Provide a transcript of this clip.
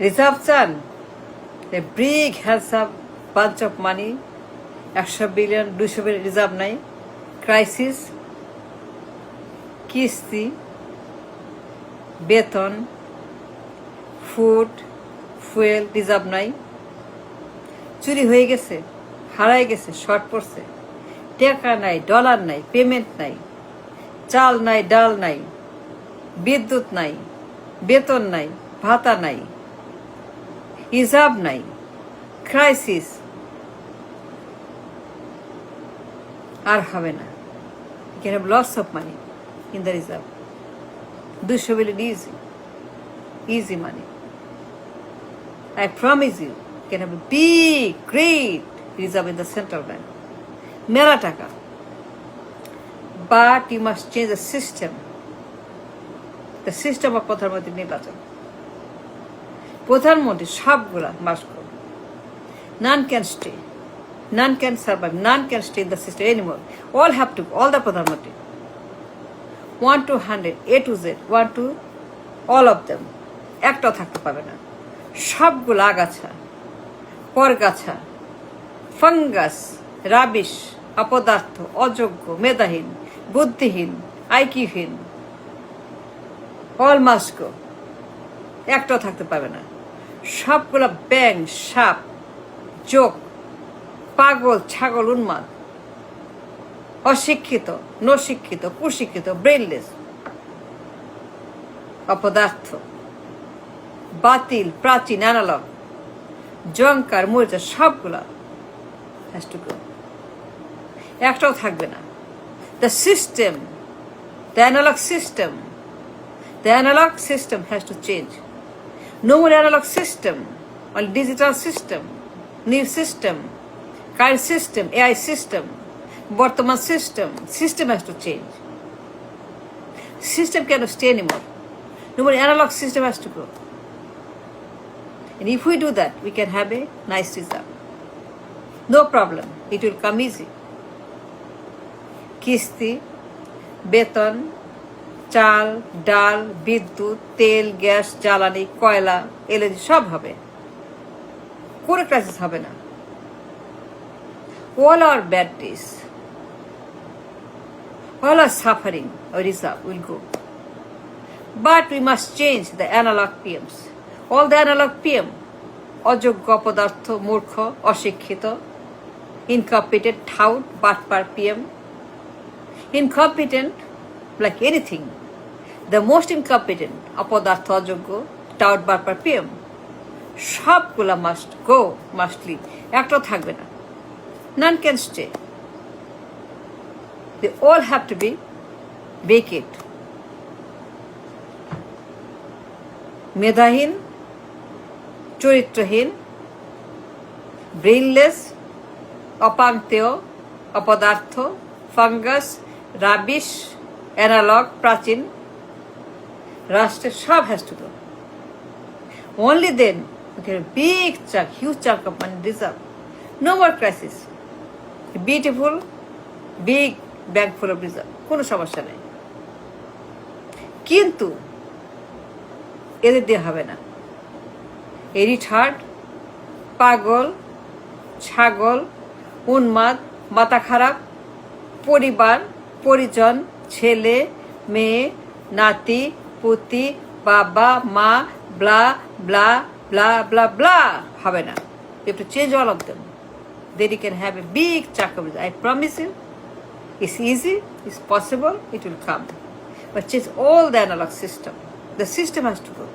Reserve চান, a big handsome bunch of money, 100 billion 200 billion reserve নাই, crisis, কিস্তি, বেতন, ফুড, ফুয়েল রিজার্ভ নাই, চুরি হয়ে গেছে, হারাই গেছে, শর্ট পড়ছে, টাকা নাই, ডলার নাই, পেমেন্ট নাই, চাল নাই, ডাল নাই, বিদ্যুৎ নাই, বেতন নাই, ভাতা নাই, হিসাব নাই, ক্রাইসিস, আর হবে না। You can have lots of money in the reserve. 200 billion easy money. I promise you can have a big, great reserve in the central bank. মেলা টাকা। But you must change the system. The system of প্রধানমন্ত্রী নির্বাচন। প্রধানমন্ত্রী সবগুলা মাস করবে। None can stay. None can survive. None can stay in the system anymore. All have to, all the প্রধানমন্ত্রী 1 to 100, A to Z, 1 to all of them. একটাও থাকতে পারবে না। সবগুলো আগাছা, পরগাছা, ফাঙ্গাস, রাবিশ, অপদার্থ, অযোগ্য, মেধাহীন, বুদ্ধিহীন, আইকিউহীন, অল মাস্ট গো। একটাও থাকতে পারবে না। সবগুলো ব্যাং, সাপ, জোক, পাগল, ছাগল, উন্মাদ, অশিক্ষিত, নশিক্ষিত, কুশিক্ষিত, ব্রেনলেস, অপদার্থ, বাতিল, প্রাচীন, অ্যানালগ, জঙ্কার, মরিচা, সবগুলা হ্যাজ টু গো। একটাও থাকবে না। The system, the analogue system has to change. No more analogue system, only digital system, new system, current system, AI system, বর্তমান system has to change. System cannot stay anymore. No more analog system has to go. And if we do that, we can have a nice result. No problem. It will come easy. কিস্তি, বেতন, চাল, ডাল, বিদ্যুৎ, তেল, gas, জ্বালানি, কয়লা, LNG সব হবে। কোনো ক্রাইসিস হবে না। All our bad days, all our suffering or reserve will go. But we must change the analog PMs. All the analog PM, অযোগ্য, অপদার্থ, মূর্খ, অশিক্ষিত, incompetent, tout, বাটপার PM. Incompetent, like anything. The most incompetent, অপদার্থ, অযোগ্য, tout, বাটপার PM. সবগুলা must go, must leave. একটাও থাকবে না। None can stay. They all have to be vacant. মেধাহীন, চরিত্রহীন, ব্রেইনলেস, অপাঙ্ক্তেয়, অপদার্থ, ফাঙ্গাস, রাবিশ, অ্যানালগ, প্রাচীন রাষ্ট্রের সব has to go. Only then we get a big chunk, huge chunk of money reserve. No more crisis. Beautiful, big bank full of reserve. কোনো সমস্যা নেই। কিন্তু এদের দিয়ে হবে না। এরিঠার্ড, পাগল, ছাগল, উন্মাদ, মাথা খারাপ, পরিবার, পরিজন, ছেলে, মেয়ে, নাতি, পুতি, বাবা, মা, ব্লা ব্লা ব্লা ব্লা ব্লা হবে না। You have to change all of them. Then you can have a big chunk of it. I promise you, it's easy, it's possible, it will come. But change all the analog system. The system has to go.